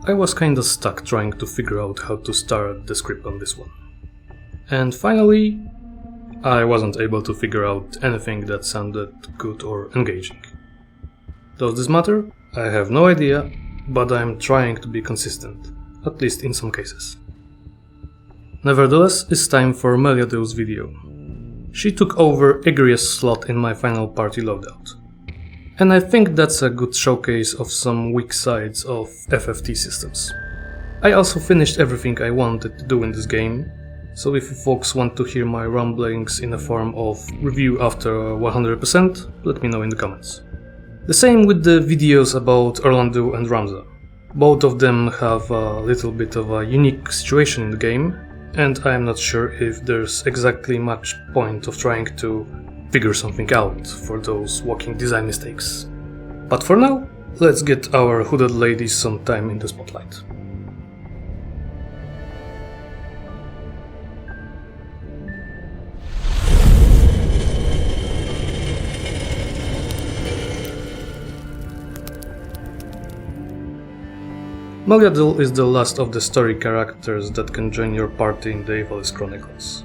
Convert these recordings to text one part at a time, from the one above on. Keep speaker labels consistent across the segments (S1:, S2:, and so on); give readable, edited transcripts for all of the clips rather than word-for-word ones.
S1: I was kinda stuck trying to figure out how to start the script on this one. And finally, I wasn't able to figure out anything that sounded good or engaging. Does this matter? I have no idea, but I'm trying to be consistent, at least in some cases. Nevertheless, it's time for Meliadoul's video. She took over Igria's slot in my final party loadout. And I think that's a good showcase of some weak sides of FFT systems. I also finished everything I wanted to do in this game, so if you folks want to hear my rumblings in the form of review after 100%, let me know in the comments. The same with the videos about Orlando and Ramza. Both of them have a little bit of a unique situation in the game, and I am not sure if there's exactly much point of trying to figure something out for those walking design mistakes. But for now, let's get our hooded ladies some time in the spotlight. Meliadoul is the last of the story characters that can join your party in the Ivalice Chronicles.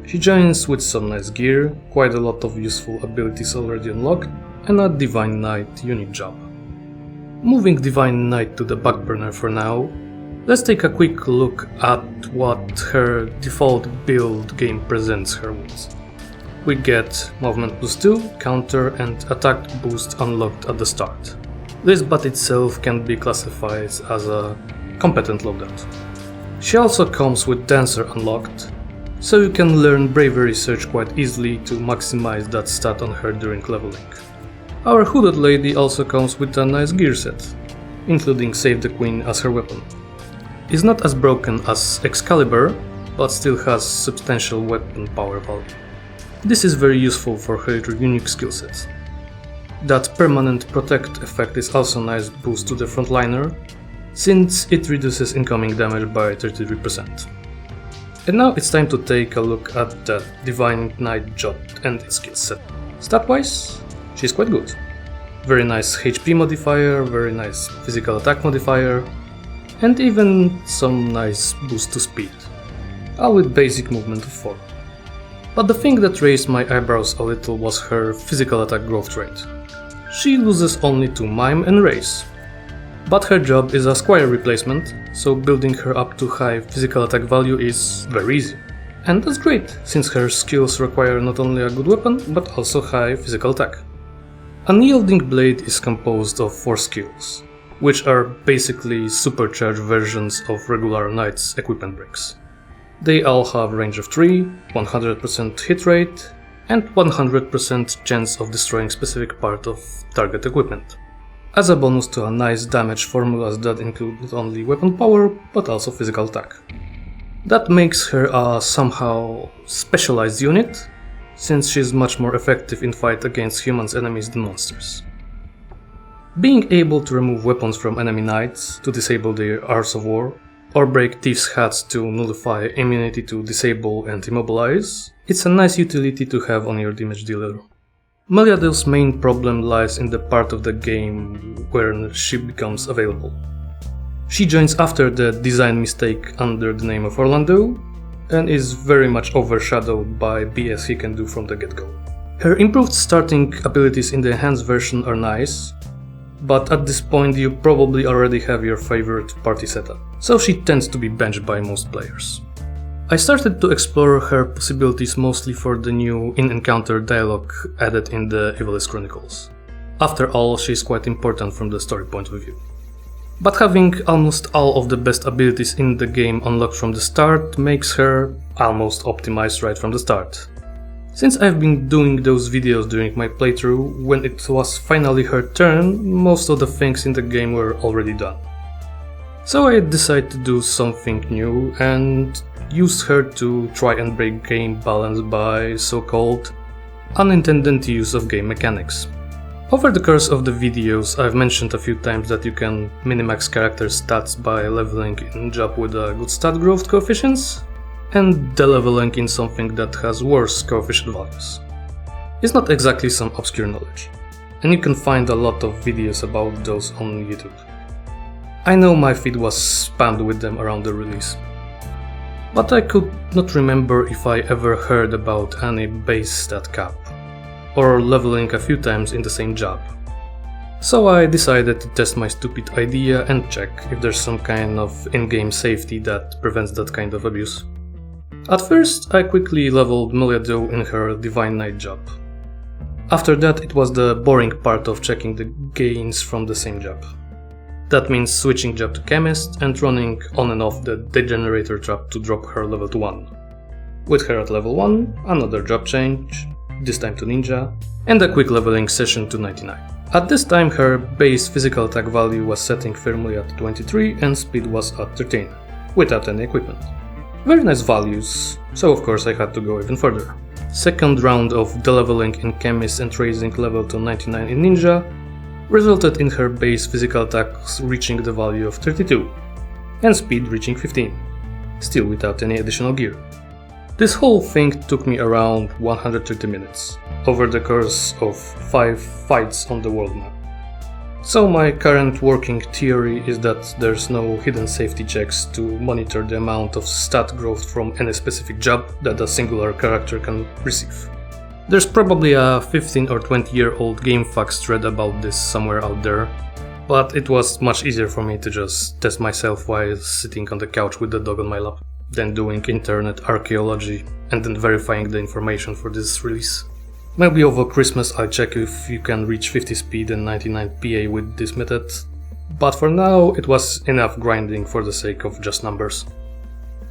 S1: She joins with some nice gear, quite a lot of useful abilities already unlocked, and a Divine Knight unit job. Moving Divine Knight to the back burner for now, let's take a quick look at what her default build game presents her with. We get movement boost 2, counter and attack boost unlocked at the start. This but itself can be classified as a competent loadout. She also comes with Dancer unlocked, so you can learn Bravery Surge quite easily to maximize that stat on her during leveling. Our hooded lady also comes with a nice gear set, including Save the Queen as her weapon. It's not as broken as Excalibur, but still has substantial weapon power value. This is very useful for her unique skill set. That permanent protect effect is also a nice boost to the frontliner, since it reduces incoming damage by 33%. And now it's time to take a look at that Divine Knight job and its skill set. Stat-wise, she's quite good. Very nice HP modifier, very nice physical attack modifier, and even some nice boost to speed, all with basic movement of 4. But the thing that raised my eyebrows a little was her physical attack growth rate. She loses only to Mime and Race, but her job is a squire replacement, so building her up to high physical attack value is very easy. And that's great, since her skills require not only a good weapon, but also high physical attack. Unyielding Blade is composed of 4 skills, which are basically supercharged versions of regular Knight's equipment breaks. They all have range of 3, 100% hit rate, and 100% chance of destroying specific part of target equipment, as a bonus to a nice damage formulas that include not only weapon power, but also physical attack. That makes her a somehow specialized unit, since she's much more effective in fight against humans enemies than monsters. Being able to remove weapons from enemy knights to disable their Hours of War, or break thieves' hats to nullify immunity to disable and immobilize, it's a nice utility to have on your damage dealer. Meliadoul's main problem lies in the part of the game where she becomes available. She joins after the design mistake under the name of Orlando, and is very much overshadowed by BS he can do from the get-go. Her improved starting abilities in the enhanced version are nice, but at this point you probably already have your favorite party setup, so she tends to be benched by most players. I started to explore her possibilities mostly for the new in-encounter dialogue added in the Ivalice Chronicles. After all, she's quite important from the story point of view. But having almost all of the best abilities in the game unlocked from the start makes her almost optimized right from the start. Since I've been doing those videos during my playthrough, when it was finally her turn, most of the things in the game were already done. So I decided to do something new and used her to try and break game balance by so-called unintended use of game mechanics. Over the course of the videos, I've mentioned a few times that you can minimax character stats by leveling in job with a good stat growth coefficients, and de-leveling in something that has worse coefficient values. It's not exactly some obscure knowledge, and you can find a lot of videos about those on YouTube. I know my feed was spammed with them around the release, but I could not remember if I ever heard about any base stat cap, or leveling a few times in the same job. So I decided to test my stupid idea and check if there's some kind of in-game safety that prevents that kind of abuse. At first, I quickly leveled Meliadoul in her Divine Knight job. After that, it was the boring part of checking the gains from the same job. That means switching job to Chemist and running on and off the Degenerator trap to drop her level to 1. With her at level 1, another job change, this time to Ninja, and a quick leveling session to 99. At this time her base physical attack value was setting firmly at 23 and speed was at 13, without any equipment. Very nice values, so of course I had to go even further. Second round of deleveling in Chemist and raising level to 99 in Ninja resulted in her base physical attacks reaching the value of 32, and speed reaching 15, still without any additional gear. This whole thing took me around 130 minutes, over the course of 5 fights on the world map. So my current working theory is that there's no hidden safety checks to monitor the amount of stat growth from any specific job that a singular character can receive. There's probably a 15 or 20-year-old GameFAQs thread about this somewhere out there, but it was much easier for me to just test myself while sitting on the couch with the dog on my lap, than doing internet archaeology and then verifying the information for this release. Maybe over Christmas I'll check if you can reach 50 speed and 99 PA with this method, but for now it was enough grinding for the sake of just numbers.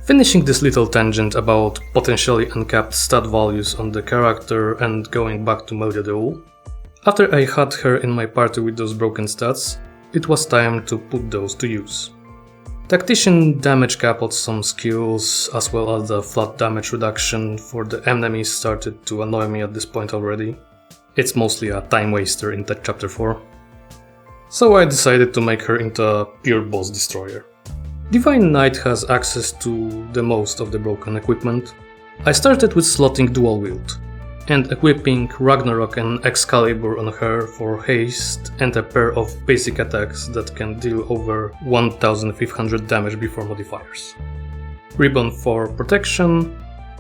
S1: Finishing this little tangent about potentially uncapped stat values on the character and going back to Meliadoul, after I had her in my party with those broken stats, it was time to put those to use. Tactician damage coupled some skills as well as the flat damage reduction for the enemies started to annoy me at this point already. It's mostly a time waster in that chapter 4. So I decided to make her into a pure boss destroyer. Divine Knight has access to the most of the broken equipment. I started with slotting dual wield and equipping Ragnarok and Excalibur on her for haste and a pair of basic attacks that can deal over 1500 damage before modifiers. Ribbon for protection,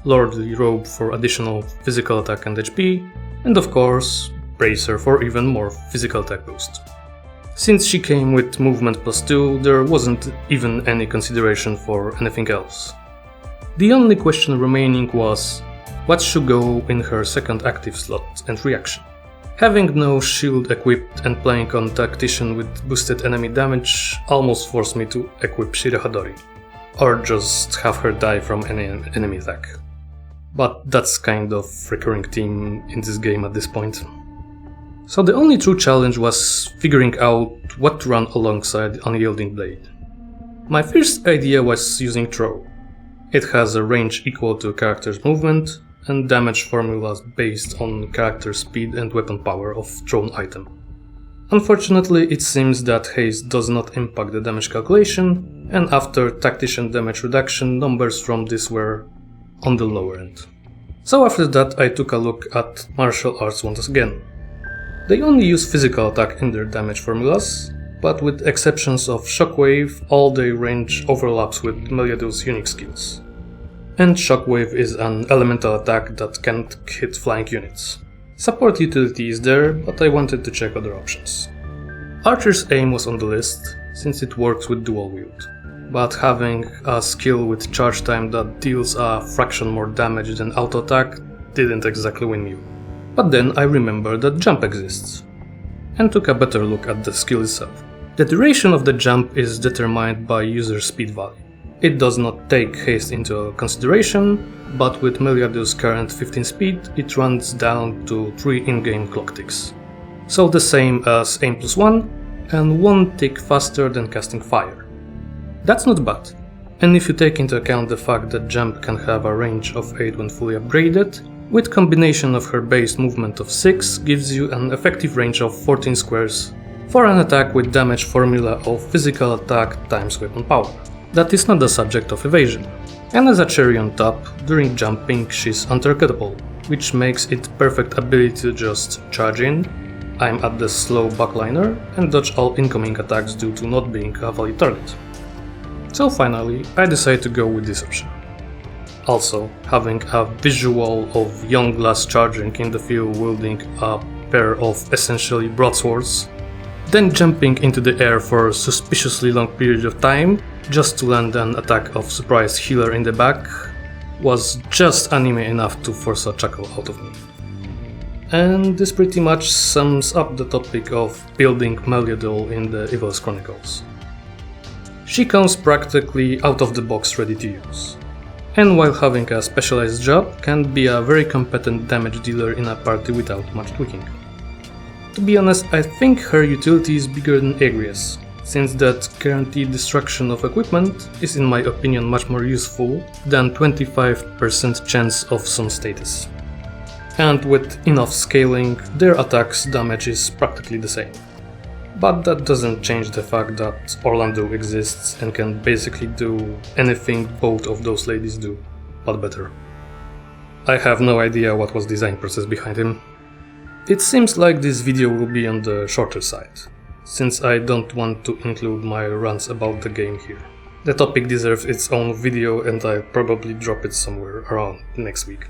S1: Lordly Robe for additional physical attack and HP, and of course, Bracer for even more physical attack boost. Since she came with movement +2, there wasn't even any consideration for anything else. The only question remaining was what should go in her second active slot and reaction. Having no shield equipped and playing on Tactician with boosted enemy damage almost forced me to equip Shirahadori, or just have her die from any enemy attack. But that's kind of recurring theme in this game at this point. So the only true challenge was figuring out what to run alongside Unyielding Blade. My first idea was using Throw. It has a range equal to a character's movement, and damage formulas based on character speed and weapon power of thrown item. Unfortunately, it seems that haste does not impact the damage calculation, and after Tactician damage reduction, numbers from this were on the lower end. So after that I took a look at martial arts once again. They only use physical attack in their damage formulas, but with exceptions of Shockwave, all their range overlaps with Meliadoul's unique skills. And Shockwave is an elemental attack that can't hit flying units. Support utility is there, but I wanted to check other options. Archer's Aim was on the list, since it works with dual wield, but having a skill with charge time that deals a fraction more damage than auto attack didn't exactly win me. But then I remembered that jump exists, and took a better look at the skill itself. The duration of the jump is determined by user speed value. It does not take haste into consideration, but with Meliadoul's current 15 speed, it runs down to 3 in-game clock ticks. So the same as Aim +1, and 1 tick faster than casting fire. That's not bad, and if you take into account the fact that jump can have a range of 8 when fully upgraded, with combination of her base movement of 6 gives you an effective range of 14 squares for an attack with damage formula of physical attack times weapon power. That is not the subject of evasion. And as a cherry on top, during jumping she's untargetable, which makes it perfect ability to just charge in, I'm at the slow backliner and dodge all incoming attacks due to not being a valid target. So finally, I decide to go with this option. Also, having a visual of young Glass charging in the field wielding a pair of essentially broadswords, then jumping into the air for a suspiciously long period of time just to land an attack of surprise healer in the back, was just anime enough to force a chuckle out of me. And this pretty much sums up the topic of building Meliadoul in the Ivalice Chronicles. She comes practically out of the box ready to use, and while having a specialized job, can be a very competent damage dealer in a party without much tweaking. To be honest, I think her utility is bigger than Agrias, since that guaranteed destruction of equipment is in my opinion much more useful than 25% chance of some status. And with enough scaling, their attacks damage is practically the same. But that doesn't change the fact that Orlando exists and can basically do anything both of those ladies do, but better. I have no idea what was the design process behind him. It seems like this video will be on the shorter side, since I don't want to include my rants about the game here. The topic deserves its own video and I'll probably drop it somewhere around next week.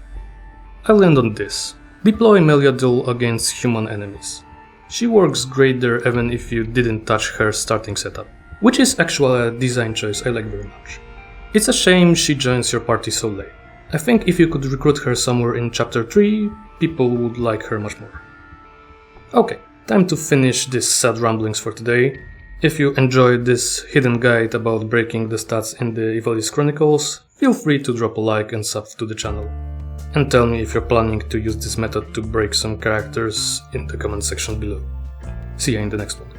S1: I'll end on this. Deploy Meliadoul against human enemies. She works great there even if you didn't touch her starting setup, which is actually a design choice I like very much. It's a shame she joins your party so late. I think if you could recruit her somewhere in chapter 3, people would like her much more. Okay, time to finish this sad ramblings for today. If you enjoyed this hidden guide about breaking the stats in the Ivalice Chronicles, feel free to drop a like and sub to the channel. And tell me if you're planning to use this method to break some characters in the comment section below. See ya in the next one.